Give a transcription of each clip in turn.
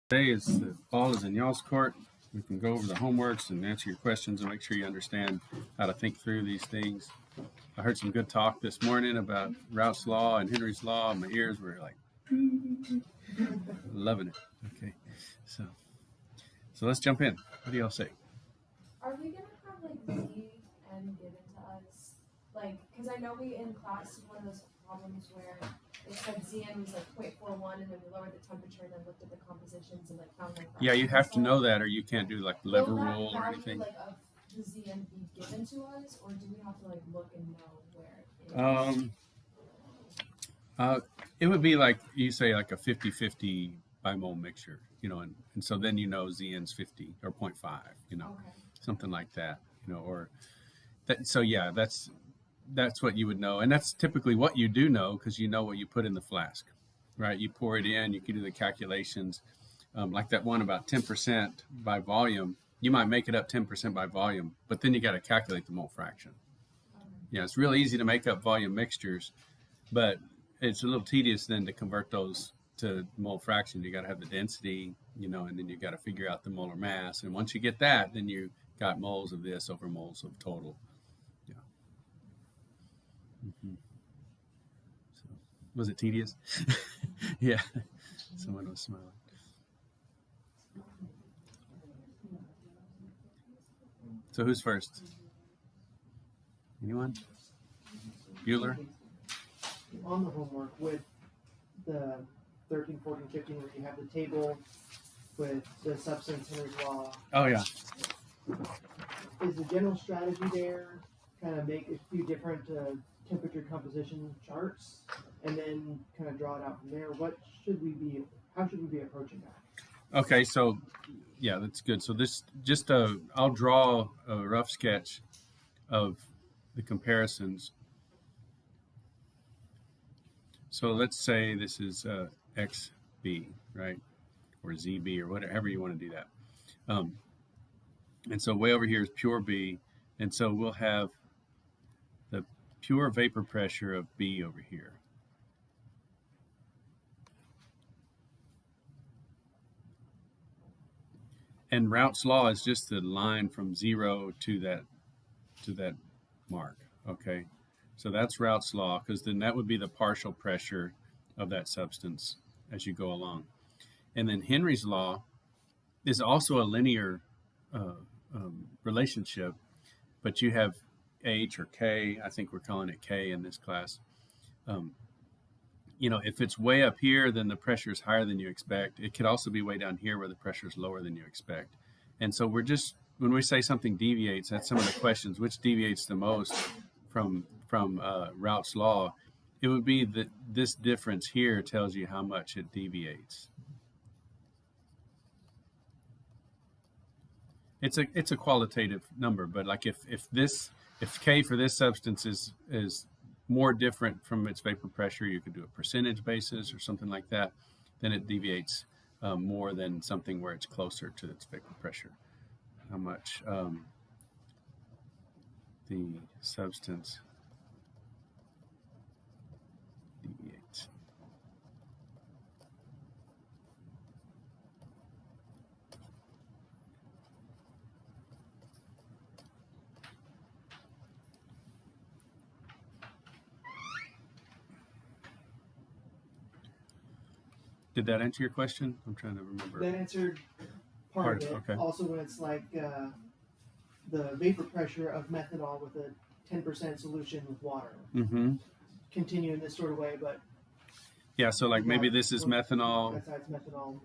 Today is the ball is in y'all's court. We can go over the homeworks and answer your questions and make sure you understand how to think through these things. I heard some good talk this morning about Route's law and Henry's law, and my ears were like loving it. Okay, so let's jump in. What do y'all say? Are we gonna have like Zn given to us? Like, because I know we in class did one of those problems where it said Zn was like 0.41, and then we lowered the temperature and then looked at the compositions and like found like. Yeah, you have to know that, or you can't do like the lever rule or anything. Like of the Zn be given to us, or do we have to like look and know where it is? It would be like you say like a 50-50 bimole mixture, and so then Zn's 50 or 0.5, Okay. something like that, or that. So yeah, that's what you would know, and that's typically what you do know because you know what you put in the flask, right? You pour it in, you can do the calculations, like that one about 10% by volume. You might make it up 10% by volume, but then you got to calculate the mole fraction. Yeah, it's real easy to make up volume mixtures, but it's a little tedious then to convert those to mole fraction. You got to have the density, and then you got to figure out the molar mass. And once you get that, then you got moles of this over moles of total. Yeah. Mm-hmm. So, was it tedious? Yeah. Someone was smiling. So who's first? Anyone? Bueller? On the homework with the 13, 14, 15, where you have the table with the substance Henry's law. Oh, yeah. Is the general strategy there kind of make a few different temperature composition charts and then kind of draw it out from there? How should we be approaching that? Okay, so yeah, that's good. So this I'll draw a rough sketch of the comparisons. So let's say this is XB, right? Or ZB, or whatever you want to do that. And so way over here is pure B. And so we'll have the pure vapor pressure of B over here. And Route's law is just the line from 0 to that mark, okay? So that's Route's law, because then that would be the partial pressure of that substance as you go along. And then Henry's law is also a linear relationship, but you have H or K. I think we're calling it K in this class. If it's way up here, then the pressure is higher than you expect. It could also be way down here where the pressure is lower than you expect. And so when we say something deviates, that's some of the questions. Which deviates the most from Route's law? It would be that this difference here tells you how much it deviates. It's a qualitative number, but like if K for this substance is more different from its vapor pressure, you could do a percentage basis or something like that, then it deviates more than something where it's closer to its vapor pressure. How much the substance deviates. Did that answer your question? I'm trying to remember. That answered part of it. Okay. Also, when it's like the vapor pressure of methanol with a 10% solution with water. Mm-hmm. Continue in this sort of way, but yeah. So like maybe this is methanol. That side's methanol,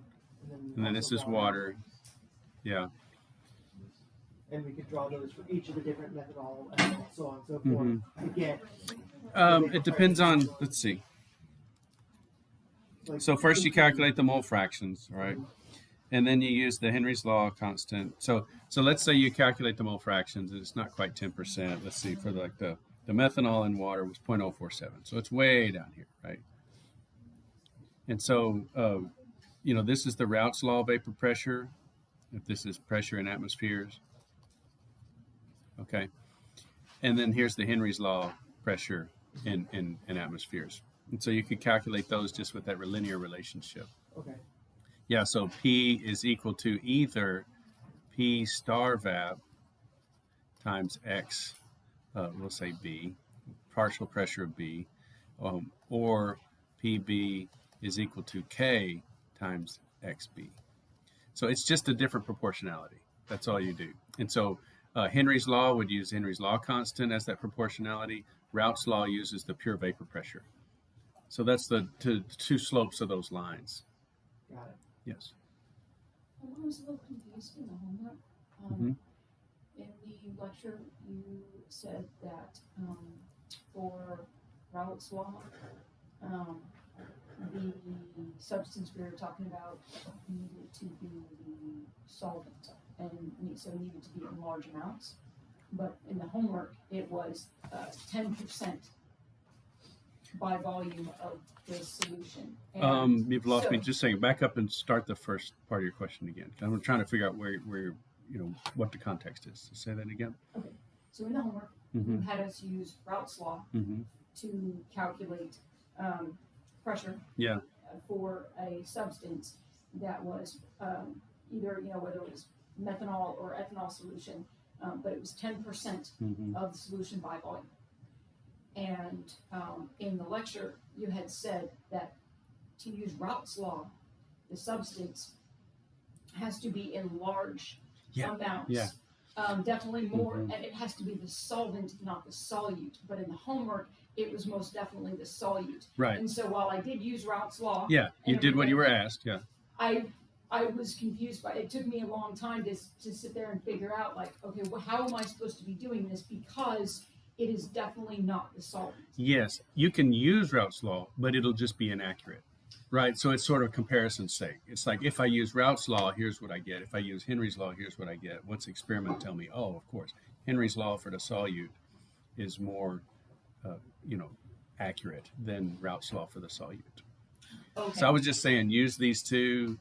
and then this is water. Yeah. And we could draw those for each of the different methanol and so on and so forth. Mm-hmm. Again, it depends on. Let's see. So first you calculate the mole fractions, right? And then you use the Henry's law constant. So let's say you calculate the mole fractions, and it's not quite 10%. Let's see, for like the methanol in water was 0.047. So it's way down here, right? And so, this is the Route's law vapor pressure. If this is pressure in atmospheres. Okay. And then here's the Henry's law pressure in atmospheres. And so you could calculate those just with that linear relationship. Okay. Yeah, so P is equal to either P star VAP times X, we'll say B, partial pressure of B, or PB is equal to K times XB. So it's just a different proportionality. That's all you do. And so Henry's law would use Henry's law constant as that proportionality. Raoult's law uses the pure vapor pressure. So that's the two slopes of those lines. Got it. Yes. I was a little confused in the homework. Mhm. In the lecture, you said that for Raoult's law, the substance we were talking about needed to be the solvent, and so it needed to be in large amounts. But in the homework, it was 10% by volume of the solution. And You've lost me. so- Just saying, back up and start the first part of your question again. I'm trying to figure out where what the context is. So say that again. Okay, so in the homework, you Mm-hmm. had us use Raoult's law Mm-hmm. to calculate pressure Yeah. for a substance that was either, whether it was methanol or ethanol solution, but it was 10% Mm-hmm. of the solution by volume. And in the lecture, you had said that to use Raoult's law, the substance has to be in large amounts. Yeah. Definitely more, Mhm. and it has to be the solvent, not the solute. But in the homework, it was most definitely the solute. Right. And so while I did use Raoult's law, Yeah. You and did what you were everything, asked. Yeah. I was confused by it. It took me a long time to sit there and figure out, like, okay, well, how am I supposed to be doing this? Because it is definitely not the solvent. Yes. You can use Raoult's law, but it'll just be inaccurate. Right. So it's sort of comparison's sake. It's like if I use Raoult's law, here's what I get. If I use Henry's law, here's what I get. What's the experiment tell me? Oh, of course, Henry's law for the solute is more, accurate than Raoult's law for the solute. Okay. So I was just saying, use these two,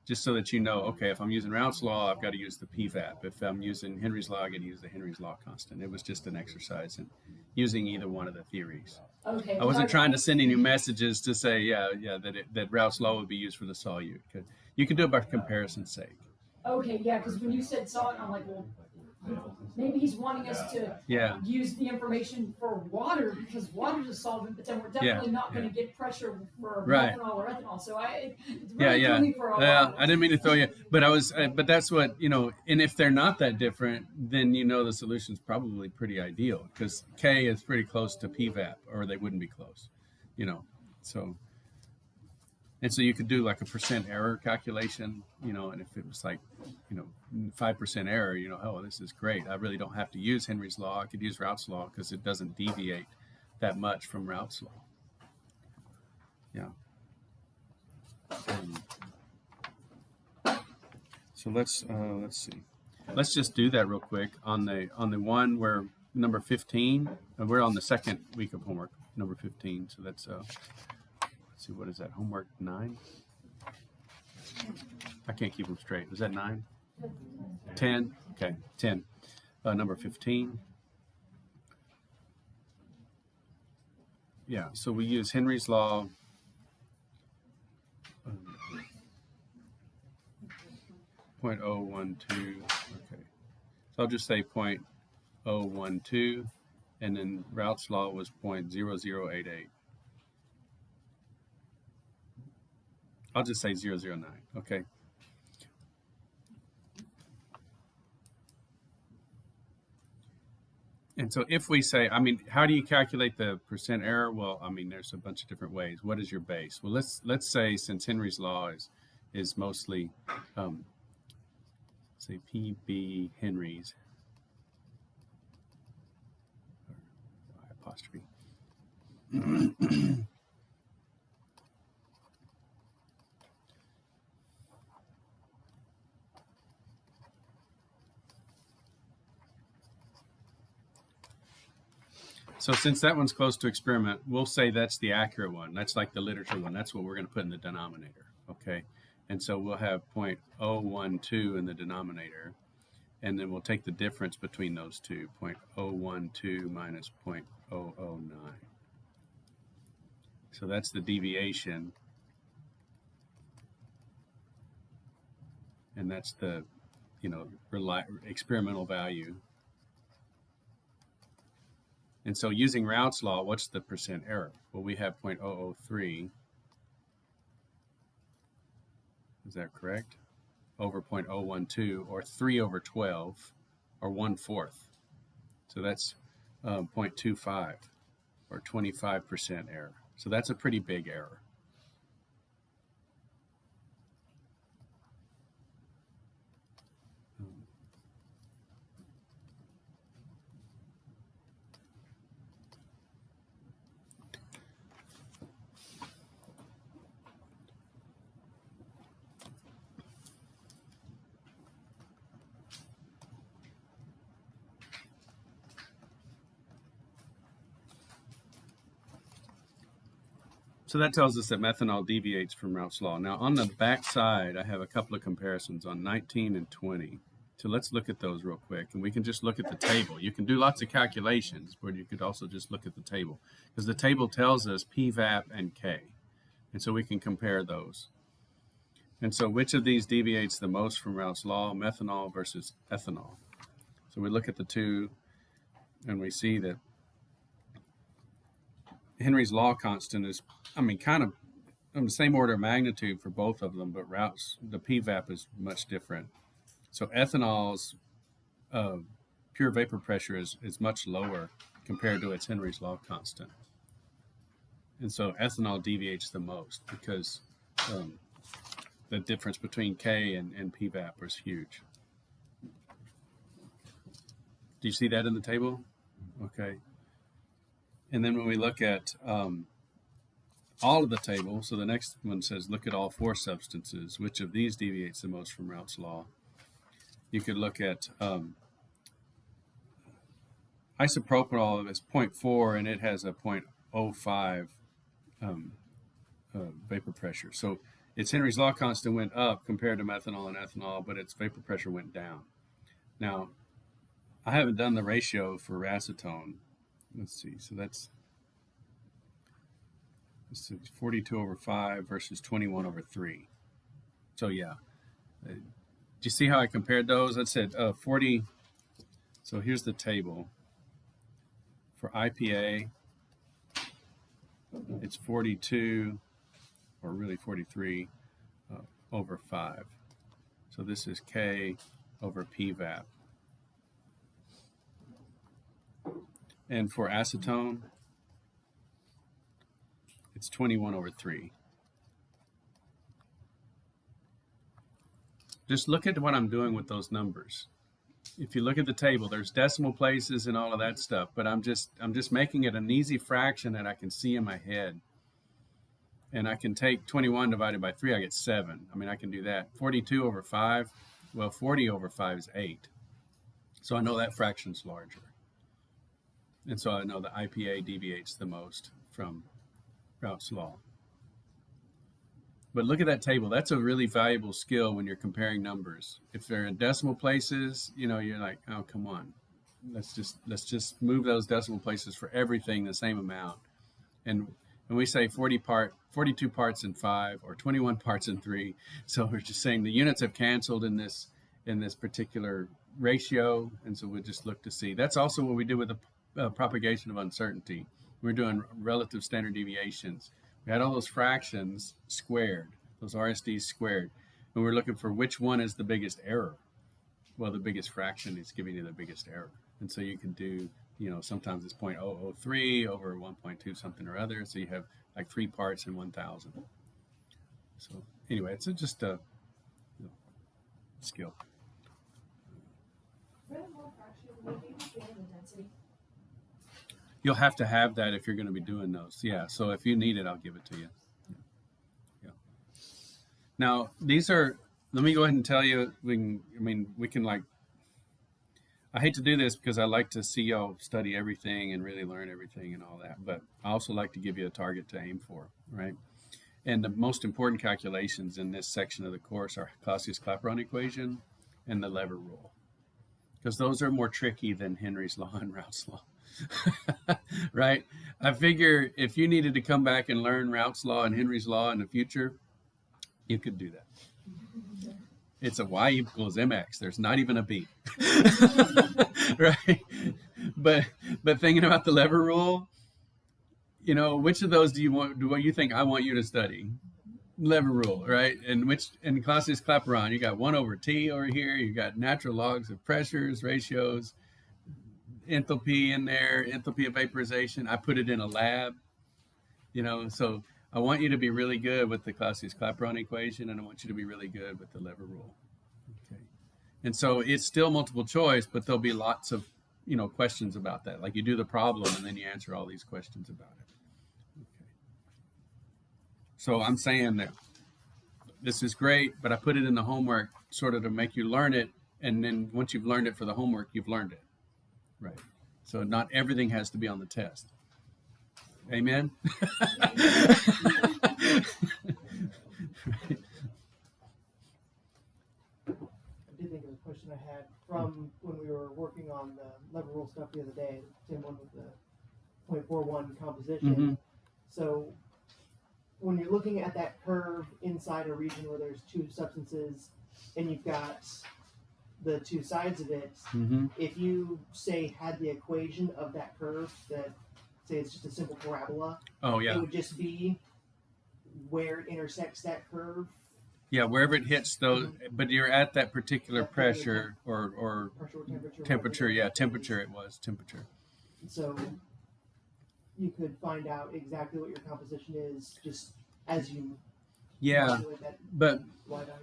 just so that you know, okay, if I'm using Raoult's law, I've got to use the PVAP. If I'm using Henry's law, I got to use the Henry's law constant. It was just an exercise in using either one of the theories. Okay. I wasn't trying to send any messages to say, that Raoult's law would be used for the solute. You can do it by comparison's sake. Okay, yeah, because when you said solvent, I'm like, well, maybe he's wanting us to Yeah. use the information for water because water's a solvent, but then we're definitely not going to get pressure for Right. methanol or ethanol. So it Yeah, really yeah. threw me for a Well, while. I didn't mean to throw you, but that's what, and if they're not that different, then the solution's probably pretty ideal because K is pretty close to PVAP or they wouldn't be close, so. And so you could do like a percent error calculation, and if it was like, 5% error, oh, this is great. I really don't have to use Henry's law. I could use Raoult's law because it doesn't deviate that much from Raoult's law. Yeah. So let's see. Let's just do that real quick on the one where number 15. We're on the second week of homework, number 15. So that's let's see, what is that? Homework 9. I can't keep them straight. Is that 9? 10. Okay, 10. Number 15. Yeah. So we use Henry's law. .012. Okay. So I'll just say .012, and then Raoult's law was .0088. I'll just say 009. Okay. And so if we say, how do you calculate the percent error? Well, there's a bunch of different ways. What is your base? Well, let's say since Henry's law is mostly say PB Henry's apostrophe. So since that one's close to experiment, we'll say that's the accurate one. That's like the literature one. That's what we're going to put in the denominator, okay? And so we'll have .012 in the denominator, and then we'll take the difference between those two, .012 minus .009. So that's the deviation and that's the, experimental value. And so using Raoult's law, what's the percent error? Well, we have 0.003. Is that correct? Over 0.012, or 3 over 12, or 1/4. So that's 0.25, or 25% error. So that's a pretty big error. So that tells us that methanol deviates from Raoult's law. Now on the back side, I have a couple of comparisons on 19 and 20. So let's look at those real quick, and we can just look at the table. You can do lots of calculations, but you could also just look at the table, because the table tells us PVAP and K, and so we can compare those. And so which of these deviates the most from Raoult's law, methanol versus ethanol? So we look at the two, and we see that Henry's law constant is, kind of on the same order of magnitude for both of them, but Raoult's, the PVAP is much different. So ethanol's pure vapor pressure is much lower compared to its Henry's law constant. And so ethanol deviates the most because the difference between K and PVAP is huge. Do you see that in the table? Okay. And then when we look at all of the table, so the next one says, look at all 4 substances. Which of these deviates the most from Raoult's law? You could look at isopropanol is 0.4, and it has a 0.05 vapor pressure. So its Henry's law constant went up compared to methanol and ethanol, but its vapor pressure went down. Now, I haven't done the ratio for acetone. Let's see. So that's 42 over 5 versus 21 over 3. So yeah. Do you see how I compared those? I said 40. So here's the table. For IPA, it's 42, or really 43, over 5. So this is K over PVAP. And for acetone, it's 21 over 3. Just look at what I'm doing with those numbers. If you look at the table, there's decimal places and all of that stuff, but I'm just making it an easy fraction that I can see in my head. And I can take 21 divided by 3, I get 7. I can do that. 42 over 5, well, 40 over 5 is 8. So I know that fraction's larger. And so I know the IPA deviates the most from Raoult's law. But look at that table. That's a really valuable skill when you're comparing numbers. If they're in decimal places, you're like, oh, come on. Let's just move those decimal places for everything the same amount. And when we say 42 parts in 5 or 21 parts in 3, so we're just saying the units have canceled in this particular ratio, and so we'll just look to see. That's also what we do with the propagation of uncertainty. We're doing relative standard deviations. We had all those fractions squared, those RSDs squared, and we're looking for which one is the biggest error. Well, the biggest fraction is giving you the biggest error. And so you can do, sometimes it's 0.003 over 1.2 something or other. So you have like 3 parts in 1,000. So anyway, it's just a skill. For the whole fraction, would you be getting the density? You'll have to have that if you're going to be doing those. Yeah. So if you need it, I'll give it to you. Yeah. Now, these are, let me go ahead and tell you, we can I hate to do this because I like to see y'all study everything and really learn everything and all that, but I also like to give you a target to aim for, right? And the most important calculations in this section of the course are Clausius-Clapeyron equation and the lever rule, because those are more tricky than Henry's law and Raoult's law. Right? I figure if you needed to come back and learn Raoult's law and Henry's law in the future, you could do that. It's a y equals mx. There's not even a b. Right? But thinking about the lever rule, you know, which of those do you think I want you to study? Lever rule, right? And which in Clausius Clapeyron, you got 1 over T over here, you got natural logs of pressures, ratios, enthalpy in there, enthalpy of vaporization. I put it in a lab, you know, so I want you to be really good with the Clausius Clapeyron equation, and I want you to be really good with the lever rule. Okay. And so it's still multiple choice, but there'll be lots of, you know, questions about that. Like you do the problem and then you answer all these questions about it. Okay. So I'm saying that this is great, but I put it in the homework sort of to make you learn it. And then once you've learned it for the homework, you've learned it. Right. So not everything has to be on the test. Amen? I did think of a question I had from when we were working on the lever rule stuff the other day, same one with the 0.41 composition. Mm-hmm. So when you're looking at that curve inside a region where there's two substances and you've got the two sides of it, Mm-hmm. if you say had the equation of that curve that say it's just a simple parabola, Oh, it yeah. would just be where it intersects that curve, Yeah, wherever it hits those, but you're at that particular pressure or pressure or temperature. temperature. whatever Yeah, it temperature is. it was, temperature. So you could find out exactly what your composition is just as you Yeah, calculate that but y value.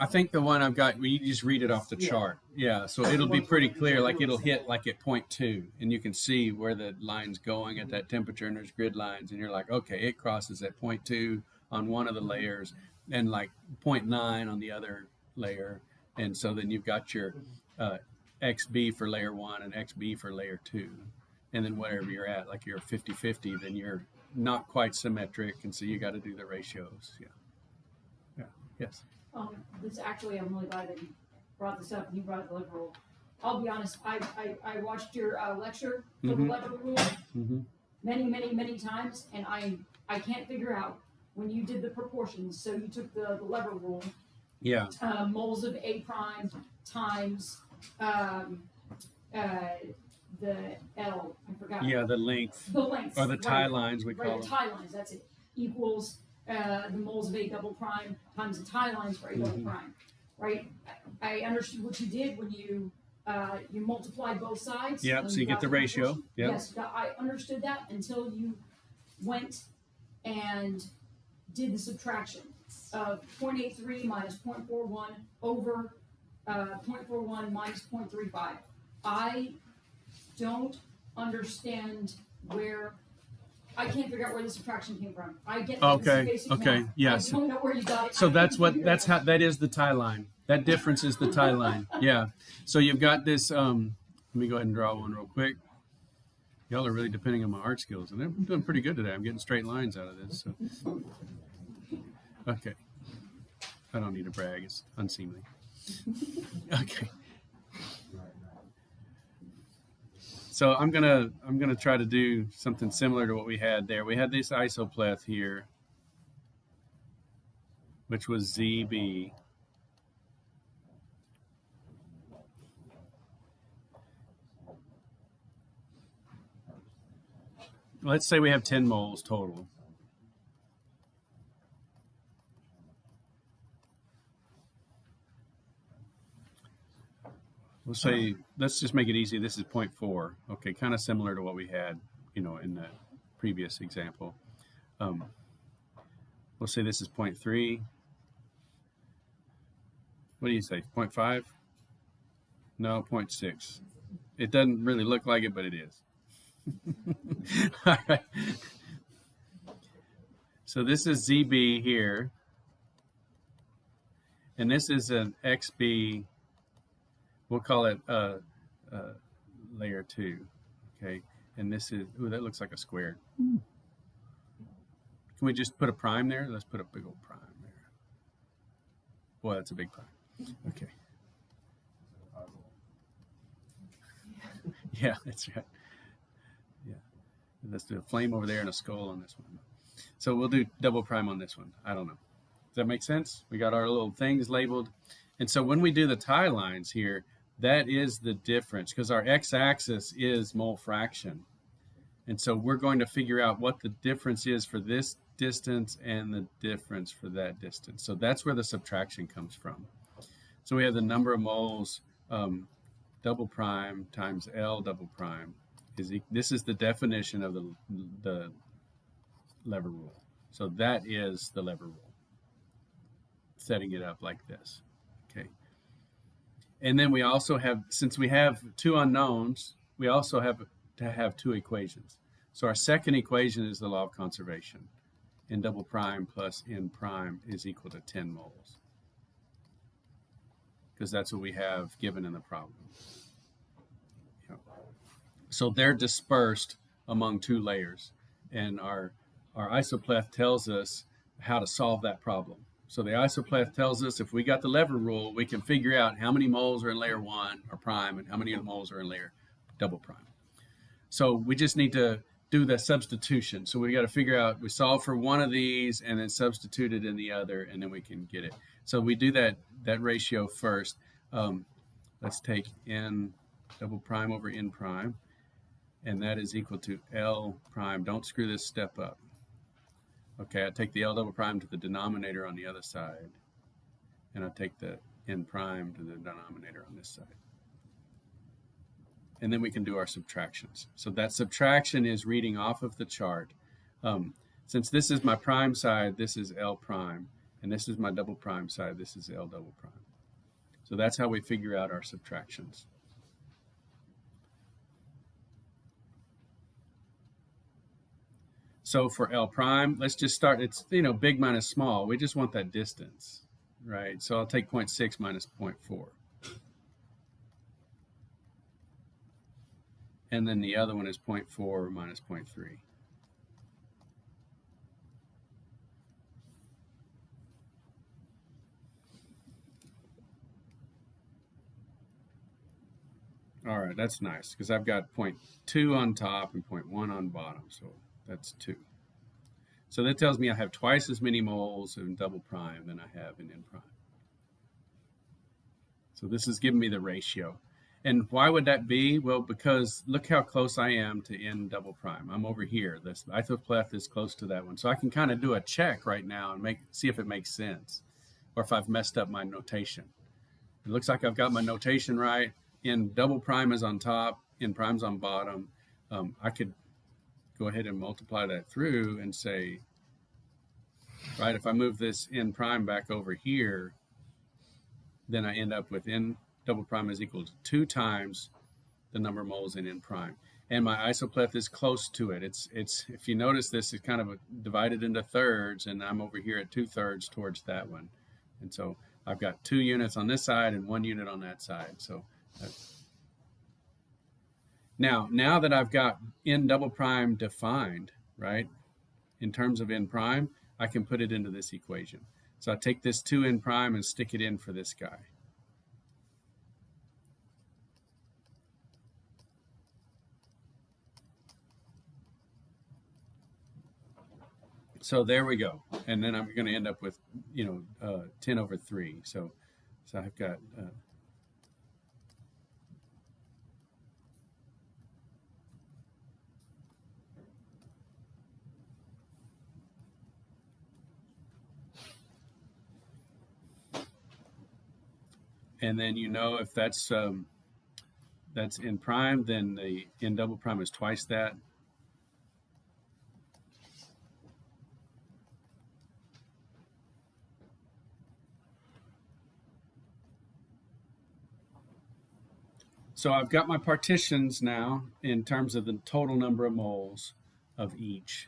I think the one I've got, you just read it off the Yeah. chart. Yeah, so That's it'll the be ones pretty where you clear. do Like it it'll hit simple. like at 0.2, and you can see where the line's going at that temperature, and there's grid lines, and you're like, okay, it crosses at 0.2 on one of the layers, and like 0.9 on the other layer, and so then you've got your XB for layer 1 and XB for layer 2, and then whatever you're at, like you're 50-50, then you're not quite symmetric, and so you got to do the ratios. Yeah. Yes. This actually, I'm really glad that you brought this up and you brought the lever rule. I'll be honest, I watched your lecture for the lever rule Mm-hmm. many times, and I can't figure out when you did the proportions. So you took the lever rule, Yeah. moles of A prime times the L, I forgot. Yeah, the length. The length. Or the tie right. lines, we call Right, the them. tie lines, that's it. Equals the moles of A double prime times the tie lines for A double prime. Right? I understood what you did when you multiplied both sides. Yep, and so you get got the ratio. proportion. Yep. Yes, I understood that until you went and did the subtraction of 0.83 minus 0.41 over 0.41 minus 0.35. I don't understand where. I can't figure out where the subtraction came from. I get that Okay, this is basic okay, math. yes. I don't know where you got it. So I that's can't what figure that's it out. how that is the tie line. That difference is the tie line. Yeah. So you've got this. Let me go ahead and draw one real quick. Y'all are really depending on my art skills, and I'm doing pretty good today. I'm getting straight lines out of this. So. Okay. I don't need to brag. It's unseemly. Okay. So I'm gonna try to do something similar to what we had there. We had this isopleth here, which was ZB. Let's say we have 10 moles total. We'll say, let's just make it easy. This is 0.4. Okay, kind of similar to what we had, in the previous example. We'll say this is 0.3. What do you say, 0.5? No, 0.6. It doesn't really look like it, but it is. All right. So this is ZB here. And this is an XB. We'll call it layer 2, okay? And this is, ooh, that looks like a square. Can we just put a prime there? Let's put a big old prime there. Boy, that's a big prime. Okay. Yeah, that's right. Yeah. Let's do a flame over there and a skull on this one. So we'll do double prime on this one. I don't know. Does that make sense? We got our little things labeled. And so when we do the tie lines here, that is the difference, because our x-axis is mole fraction. And so we're going to figure out what the difference is for this distance and the difference for that distance. So that's where the subtraction comes from. So we have the number of moles double prime times L double prime. This is the definition of the lever rule. So that is the lever rule, setting it up like this. Okay. And then we also have, since we have two unknowns, we also have to have two equations. So our second equation is the law of conservation. N double prime plus N prime is equal to 10 moles. Because that's what we have given in the problem. So they're dispersed among two layers. And our isopleth tells us how to solve that problem. So the isopleth tells us if we got the lever rule, we can figure out how many moles are in layer 1 or prime and how many moles are in layer double prime. So we just need to do the substitution. So we got to figure out, we solve for one of these and then substitute it in the other, and then we can get it. So we do that ratio first. Let's take N double prime over N prime, and that is equal to L prime. Don't screw this step up. Okay, I take the L double prime to the denominator on the other side, and I take the N prime to the denominator on this side. And then we can do our subtractions. So that subtraction is reading off of the chart. Since this is my prime side, this is L prime, and this is my double prime side, this is L double prime. So that's how we figure out our subtractions. So for L prime, let's just start, it's, big minus small. We just want that distance, right? So I'll take 0.6 minus 0.4. And then the other one is 0.4 minus 0.3. All right, that's nice, because I've got 0.2 on top and 0.1 on bottom, so that's 2. So that tells me I have twice as many moles in double prime than I have in N prime. So this is giving me the ratio. And why would that be? Well, because look how close I am to N double prime. I'm over here. This isopleth is close to that one. So I can kind of do a check right now and see if it makes sense, or if I've messed up my notation. It looks like I've got my notation right. N double prime is on top, N prime's on bottom. I could go ahead and multiply that through and say, right, if I move this N prime back over here, then I end up with N double prime is equal to 2 times the number of moles in N prime. And my isopleth is close to it. It's if you notice this, it's kind of divided into thirds, and I'm over here at 2/3 towards that one. And so I've got 2 units on this side and 1 unit on that side. So now that I've got N double prime defined, right, in terms of N prime, I can put it into this equation. So I take this 2N prime and stick it in for this guy. So there we go. And then I'm going to end up with, 10 over 3. So I've got... and then if that's N prime, then the N double prime is twice that. So I've got my partitions now in terms of the total number of moles of each.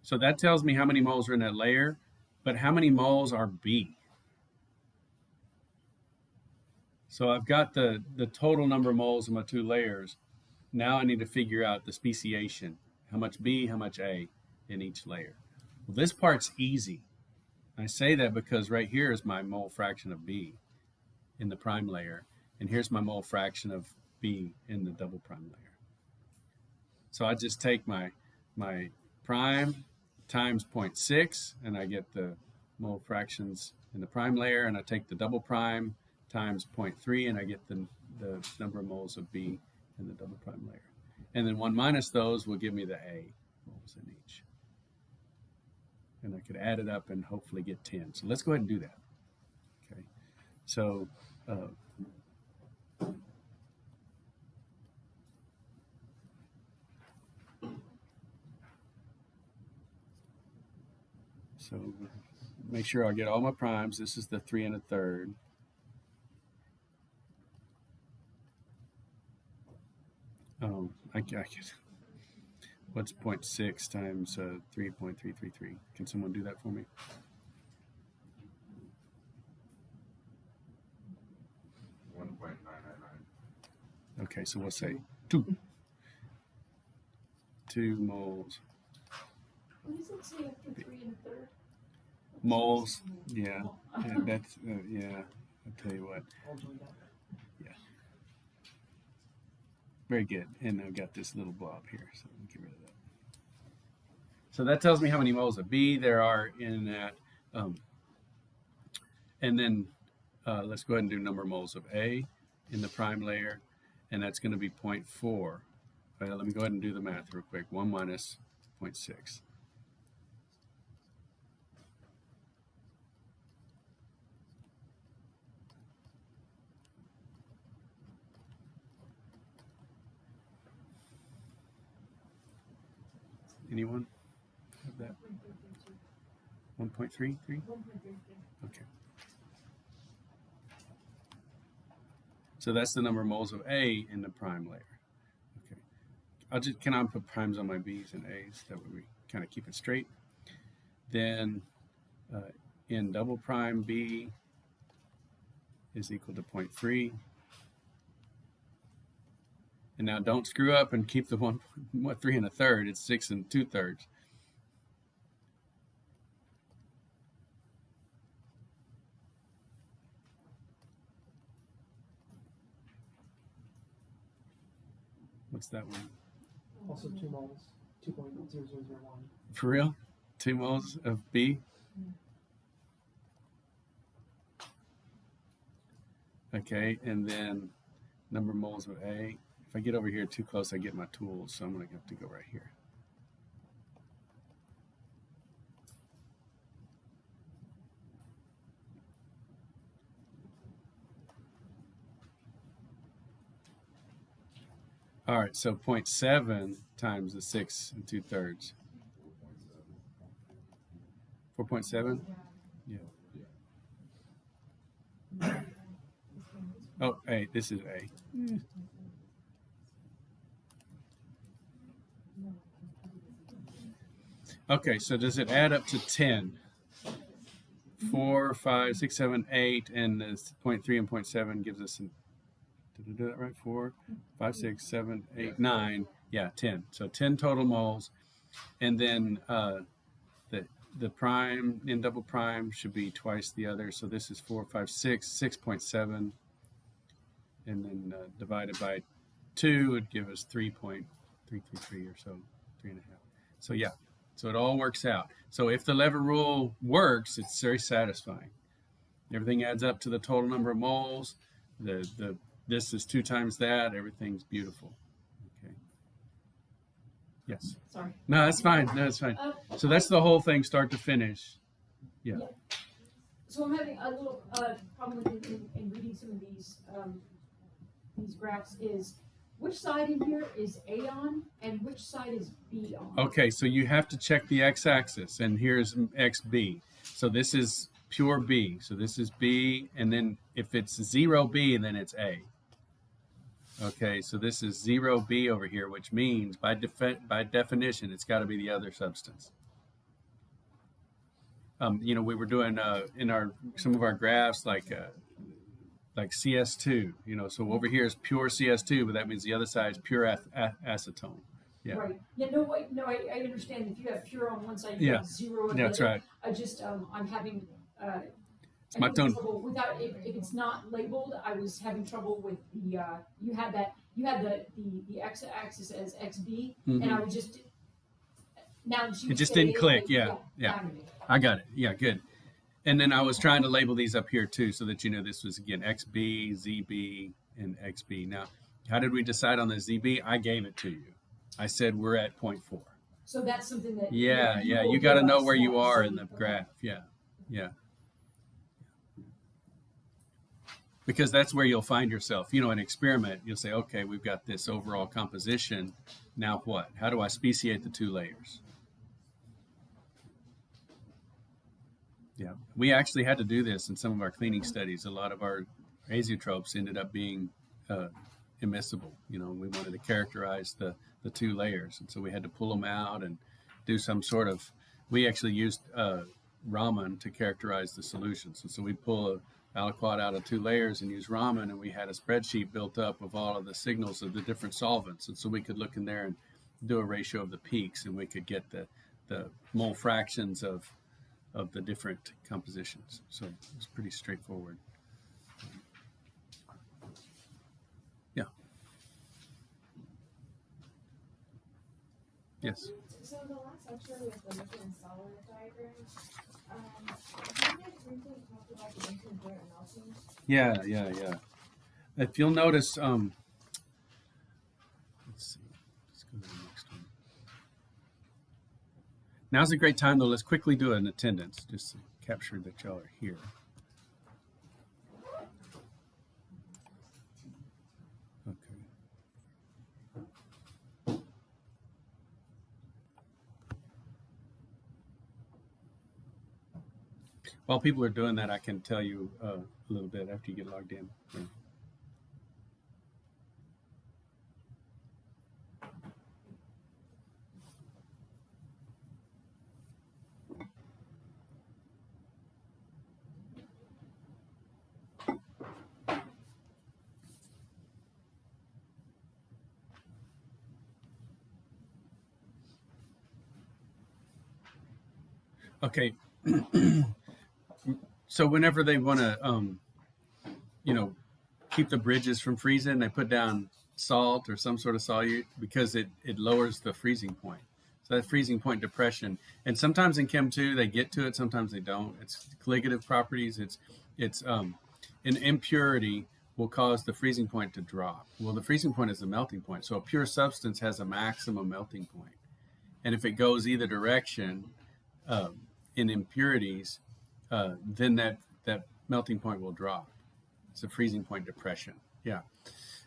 So that tells me how many moles are in that layer, but how many moles are B? So I've got the total number of moles in my 2 layers. Now I need to figure out the speciation. How much B, how much A in each layer. Well, this part's easy. I say that because right here is my mole fraction of B in the prime layer, and here's my mole fraction of B in the double prime layer. So I just take my prime times 0.6, and I get the mole fractions in the prime layer, and I take the double prime times 0.3, and I get the number of moles of B in the double prime layer. And then 1 minus those will give me the A moles in each. And I could add it up and hopefully get 10. So let's go ahead and do that. Okay. So make sure I get all my primes. This is the 3 1/3. Oh, I get. What's 0.6 times 3.333? Can someone do that for me? 1.999. Okay, so we'll say 2. 2 moles. What does it say after 3 1/3? Moles, yeah. That's, yeah, I'll tell you what. I'll join that. Very good. And I've got this little blob here, so let me get rid of that. So that tells me how many moles of B there are in that. And then let's go ahead and do number of moles of A in the prime layer, and that's going to be 0.4. Let me go ahead and do the math real quick. 1 minus 0.6. Anyone have that? 1.33? Okay. So that's the number of moles of A in the prime layer. Okay. Can I put primes on my B's and A's? That way we kind of keep it straight. Then in double prime B is equal to 0.3. And now don't screw up and keep the 3 1/3. It's 6 2/3. What's that one? Also 2 moles, 2.0001. For real? 2 moles of B? Okay, and then number of moles of A. If I get over here too close, I get my tools, so I'm going to have to go right here. All right, so 0.7 times the 6 2/3. 4.7? Yeah. Oh, A. This is A. Okay, so does it add up to 10? 4, 5, 6, 7, 8, and this 0.3 and 0.7 gives us an. Did I do that right? 4, 5, 6, 7, 8, 9. Yeah, 10. So 10 total moles. And then the prime in double prime should be twice the other. So this is 4, 5, 6, 6.7. And then divided by 2 would give us 3.333 or so, 3.5. So yeah, so it all works out. So if the lever rule works, it's very satisfying. Everything adds up to the total number of moles. This is 2 times that. Everything's beautiful. Okay. Yes. Sorry. No, that's fine. No, that's fine. So that's the whole thing, start to finish. Yeah. So I'm having a little problem in reading some of these graphs. Is which side in here is A on and which side is B on? Okay, so you have to check the x-axis, and here's xb. So this is pure B. So this is B, and then if it's 0B, then it's A. Okay, so this is 0B over here, which means by definition, it's got to be the other substance. We were doing in some of our graphs like CS2. So over here is pure CS2, but that means the other side is pure acetone. Yeah. Right. Yeah. No. Wait. No. I understand. If you have pure on one side, you have 0 on the That's other. right. I just I'm having. It's my tone. Trouble without if it's not labeled. I was having trouble with the you had the x-axis as XB, and I was just now it just didn't click. Yeah. I got it. Yeah, good. And then I was trying to label these up here too, so that you know this was again XB, ZB, and XB. Now, how did we decide on the ZB? I gave it to you. I said we're at 0.4. So that's something that Yeah, you you will got to give know us where you that, are so in the okay. graph. Yeah. Because that's where you'll find yourself. You know, an experiment, you'll say, okay, we've got this overall composition. Now what? How do I speciate the two layers? Yeah, we actually had to do this in some of our cleaning studies. A lot of our azeotropes ended up being immiscible. You know, we wanted to characterize the two layers, and so we had to pull them out and do some sort of. We actually used Raman to characterize the solutions, and so we pull a aliquot out of two layers and use Raman, and we had a spreadsheet built up of all of the signals of the different solvents, and so we could look in there and do a ratio of the peaks, and we could get the mole fractions of the different compositions. So it's pretty straightforward. Yeah. Yes. So the last lecture with the liquid and solid diagrams, you guys briefly talked about the incongruent melting. Yeah. If you'll notice, let's see. Let's go to the next one. Now's a great time, though. Let's quickly do an attendance, just to capture that y'all are here. Okay. While people are doing that, I can tell you a little bit after you get logged in. Yeah. Okay. So whenever they want to, keep the bridges from freezing, they put down salt or some sort of solute because it lowers the freezing point. So that freezing point depression, and sometimes in Chem 2 they get to it, sometimes they don't. It's colligative properties. It's an impurity will cause the freezing point to drop. Well, the freezing point is the melting point. So a pure substance has a maximum melting point, and if it goes either direction in impurities, then that melting point will drop. It's a freezing point depression. Yeah.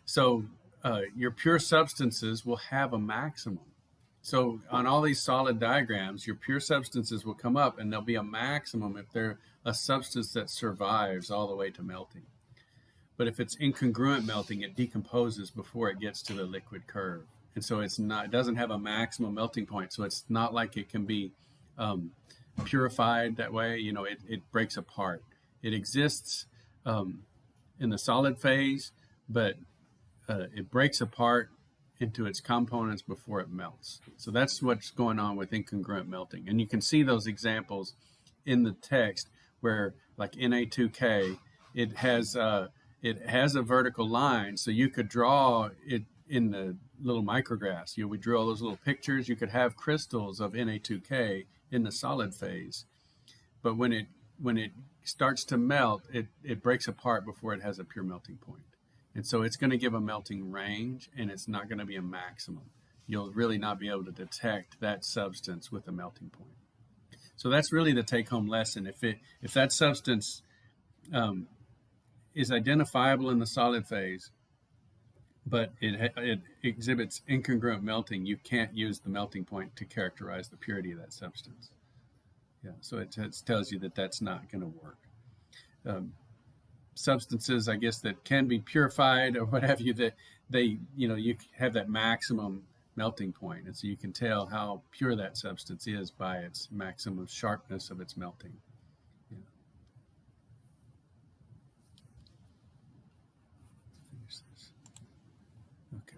So your pure substances will have a maximum. So on all these solid diagrams, your pure substances will come up and there'll be a maximum if they're a substance that survives all the way to melting. But if it's incongruent melting, it decomposes before it gets to the liquid curve. And so it doesn't have a maximum melting point. So it's not like it can be purified that way. You know, it breaks apart. It exists in the solid phase, but it breaks apart into its components before it melts. So that's what's going on with incongruent melting. And you can see those examples in the text where, like Na2K, it has a vertical line, so you could draw it in the little micrographs. We drew all those little pictures. You could have crystals of Na2K in the solid phase, but when it starts to melt, it breaks apart before it has a pure melting point. And so it's going to give a melting range, and it's not going to be a maximum. You'll really not be able to detect that substance with a melting point. So that's really the take-home lesson. If that substance is identifiable in the solid phase, but it exhibits incongruent melting, you can't use the melting point to characterize the purity of that substance. Yeah, so it tells you that that's not going to work. Substances, I guess, that can be purified or what have you, that you have that maximum melting point, and so you can tell how pure that substance is by its maximum sharpness of its melting. Okay.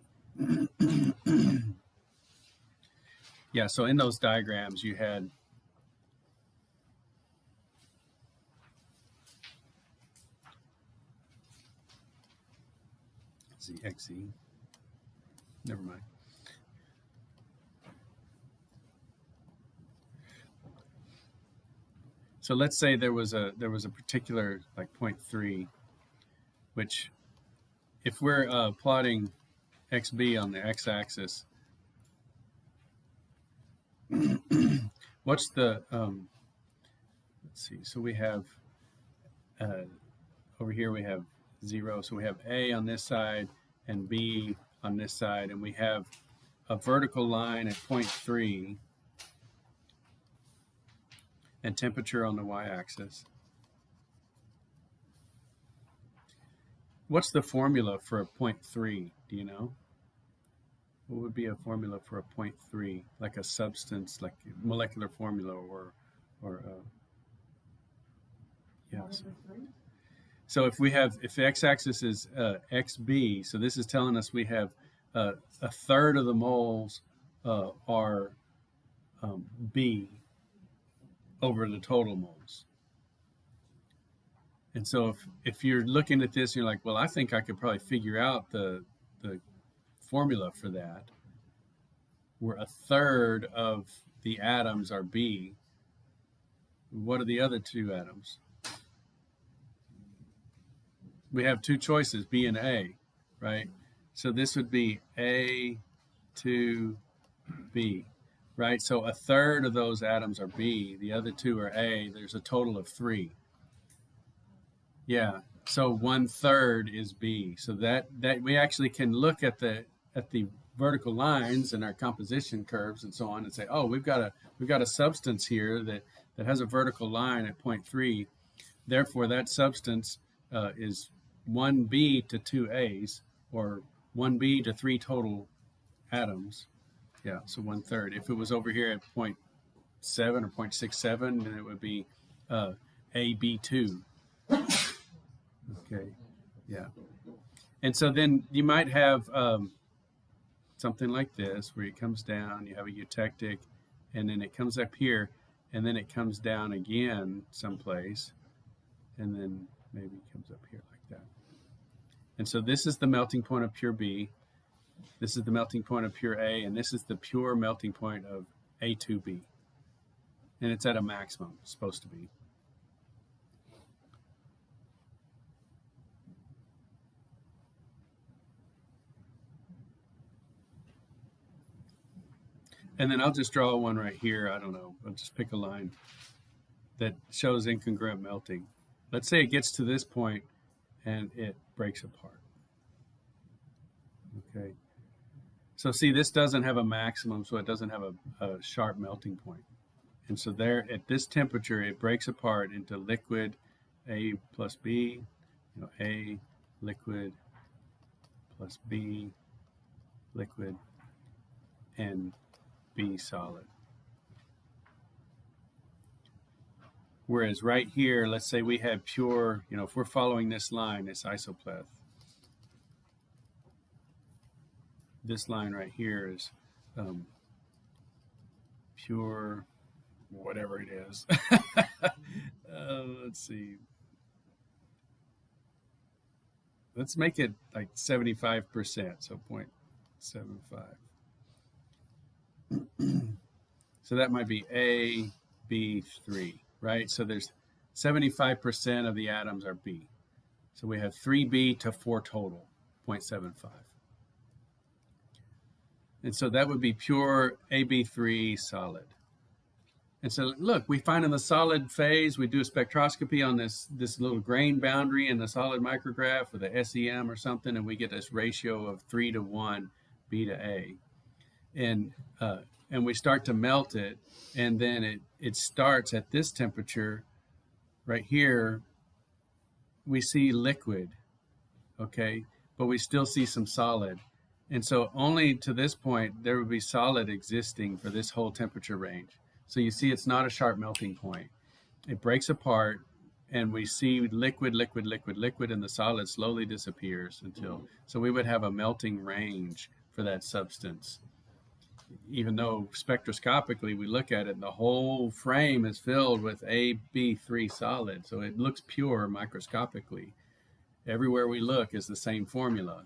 Yeah, so in those diagrams you had ZXE. Never mind. So So let's say there was a particular like 0.3, which if we're plotting XB on the x-axis, what's the let's see. So we have over here we have 0. So we have A on this side and B on this side, and we have a vertical line at 0.3 and temperature on the y-axis. What's the formula for a 0.3? Do you know? What would be a formula for a 0.3? Like a substance, like molecular formula, or yes. So if the x-axis is XB, so this is telling us we have a third of the moles are B over the total moles. And so if you're looking at this, you're like, well, I think I could probably figure out the formula for that, where a third of the atoms are B. What are the other two atoms? We have two choices, B and A, right? So this would be A to B, right? So a third of those atoms are B, the other two are A. There's a total of 3. Yeah, so 1/3 is B. So that we actually can look at the vertical lines in our composition curves and so on and say, oh, we've got a substance here that has a vertical line at 0.3. Therefore, that substance is 1B to 2 A's, or 1B to 3 total atoms. Yeah, so 1/3. If it was over here at 0.7 or 0.67, then it would be AB2. Okay, yeah. And so then you might have something like this, where it comes down, you have a eutectic, and then it comes up here, and then it comes down again someplace, and then maybe it comes up here like that. And so this is the melting point of pure B, this is the melting point of pure A, and this is the pure melting point of A2B. And it's at a maximum, it's supposed to be. And then I'll just draw one right here. I don't know. I'll just pick a line that shows incongruent melting. Let's say it gets to this point and it breaks apart. Okay. So see, this doesn't have a maximum, so it doesn't have a sharp melting point. And so there, at this temperature, it breaks apart into liquid A plus B, A liquid plus B liquid, and B solid. Whereas right here, let's say we have pure, if we're following this line, this isopleth, this line right here is pure, whatever it is. Let's see. Let's make it like 75%, so 0.75. So that might be AB3, right? So there's 75% of the atoms are B. So we have 3B to 4 total, 0.75. And so that would be pure AB3 solid. And so look, we find in the solid phase, we do a spectroscopy on this little grain boundary in the solid micrograph with a SEM or something, and we get this ratio of 3 to 1, B to A. And we start to melt it, and then it starts at this temperature right here. We see liquid, okay, but we still see some solid. And so only to this point there would be solid existing for this whole temperature range. So you see, it's not a sharp melting point. It breaks apart, and we see liquid, liquid, liquid, liquid, and the solid slowly disappears until. So we would have a melting range for that substance. Even though spectroscopically we look at it, the whole frame is filled with AB3 solid, so it looks pure microscopically. Everywhere we look is the same formula.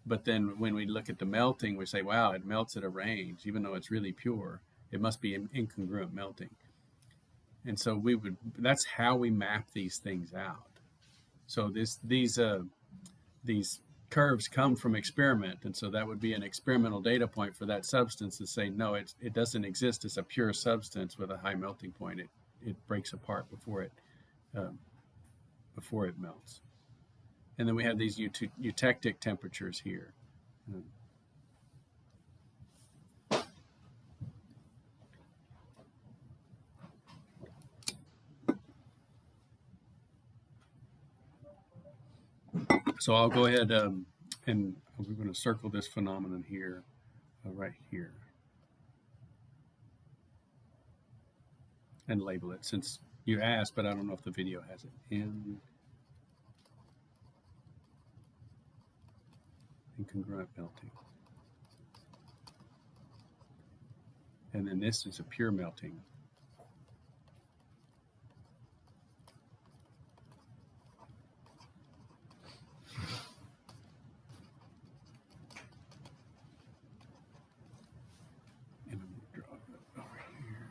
But then when we look at the melting, we say, wow, it melts at a range, even though it's really pure. It must be an incongruent melting. And so that's how we map these things out. So these curves come from experiment, and so that would be an experimental data point for that substance to say, no, it doesn't exist as a pure substance with a high melting point. It breaks apart before it melts. And then we have these eutectic temperatures here. So I'll go ahead and we're going to circle this phenomenon here, right here, and label it since you asked, but I don't know if the video has it. Incongruent melting. And then this is a pure melting. And I'm going to draw it over here.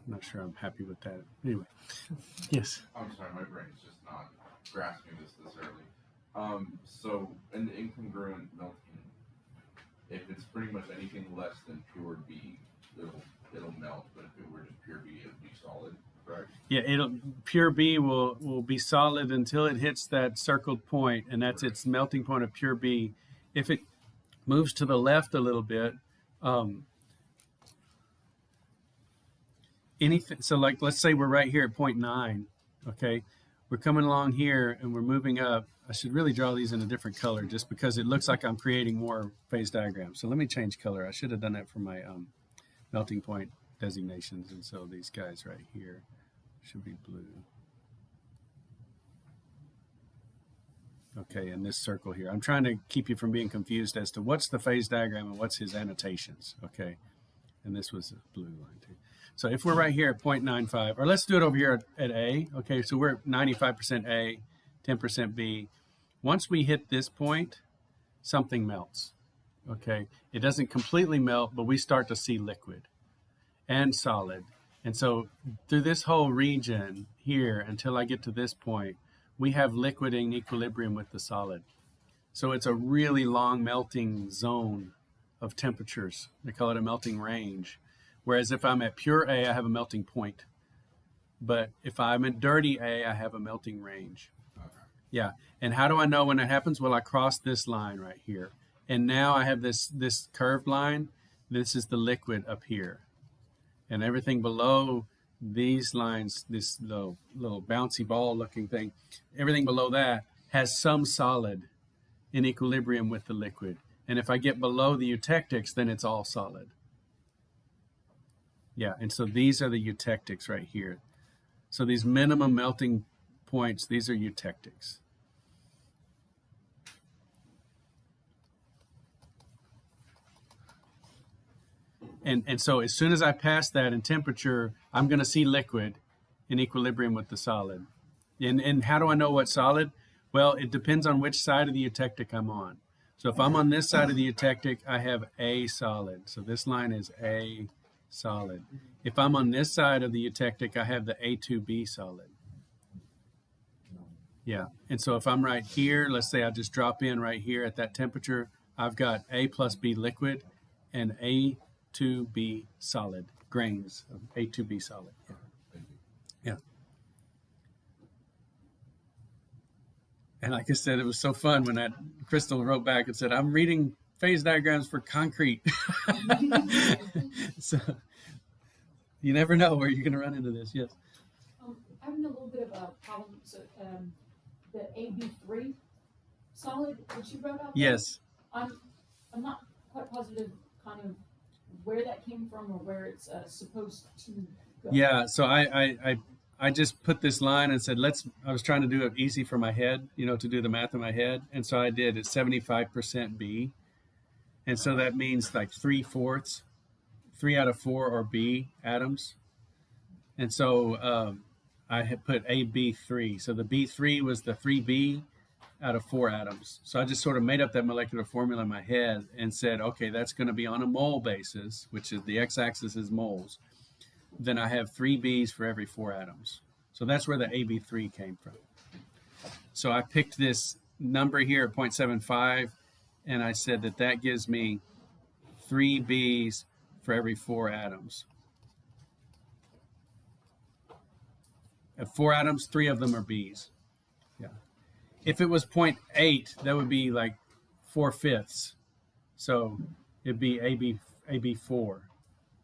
I'm not sure I'm happy with that. Anyway, yes. I'm sorry, my brain's just not grasping this early. So in the incongruent melting, if it's pretty much anything less than pure B, it'll melt. But if it were just pure B, it would be solid, correct? Yeah, pure B will be solid until it hits that circled point, and that's its melting point of pure B. If it moves to the left a little bit, anything. So like, let's say we're right here at 0.9. Okay, we're coming along here and we're moving up. I should really draw these in a different color just because it looks like I'm creating more phase diagrams. So let me change color. I should have done that for my melting point designations. And so these guys right here should be blue. Okay, and this circle here. I'm trying to keep you from being confused as to what's the phase diagram and what's his annotations. Okay, and this was a blue line too. So if we're right here at 0.95, or let's do it over here at A. Okay, so we're at 95% A, 10% B. Once we hit this point, something melts. Okay, it doesn't completely melt, but we start to see liquid and solid. And so through this whole region here until I get to this point, we have liquid in equilibrium with the solid. So it's a really long melting zone of temperatures. They call it a melting range. Whereas if I'm at pure A, I have a melting point. But if I'm at dirty A, I have a melting range. Okay. Yeah. And how do I know when that happens? Well, I cross this line right here. And now I have this curved line. This is the liquid up here. And everything below these lines, this little bouncy ball looking thing, everything below that has some solid in equilibrium with the liquid. And if I get below the eutectics, then it's all solid. Yeah, and so these are the eutectics right here. So these minimum melting points, these are eutectics. And so as soon as I pass that in temperature, I'm going to see liquid in equilibrium with the solid. And how do I know what's solid? Well, it depends on which side of the eutectic I'm on. So if I'm on this side of the eutectic, I have A solid. So this line is A solid. If I'm on this side of the eutectic, I have the A2B solid. Yeah, and so if I'm right here, let's say I just drop in right here at that temperature, I've got A plus B liquid and A2B solid, grains of A2B solid. Yeah. Yeah. And like I said, it was so fun when that Crystal wrote back and said, I'm reading phase diagrams for concrete. So you never know where you're going to run into this. Yes. I'm having a little bit of a problem. So the AB3 solid that you wrote out. Yes. I'm not quite positive kind of where that came from or where it's supposed to go. Yeah. So I just put this line and said, I was trying to do it easy for my head, to do the math in my head. And so I did. It's 75% B. And so that means like 3/4, 3 out of 4 are B atoms. And so I had put AB3. So the B3 was the 3B out of 4 atoms. So I just sort of made up that molecular formula in my head and said, okay, that's going to be on a mole basis, which is the x-axis is moles. Then I have 3 Bs for every 4 atoms. So that's where the AB3 came from. So I picked this number here at 0.75, and I said that that gives me 3 Bs for every 4 atoms. At 4 atoms, 3 of them are Bs. Yeah. If it was 0.8, that would be like 4/5. So it'd be AB4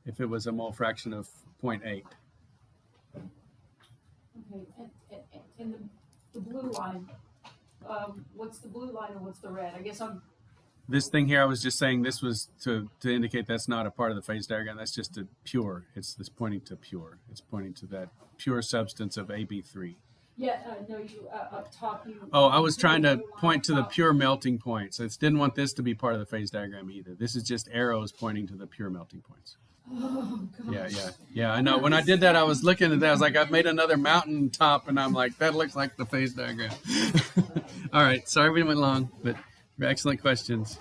if it was a mole fraction of 0.8. Okay, and the blue line, what's the blue line and what's the red? I guess This thing here, I was just saying this was to indicate that's not a part of the phase diagram. That's just a pure. It's this pointing to pure. It's pointing to that pure substance of AB3. yeah, no, you up top you. Oh, I was trying to blue line point to the up top. pure melting points. I didn't want this to be part of the phase diagram either. This is just arrows pointing to the pure melting points. Oh gosh. Yeah, I know. When I did that, I was looking at that. I was like, I've made another mountain top, and I'm like, that looks like the phase diagram. All right, sorry we went long, but excellent questions.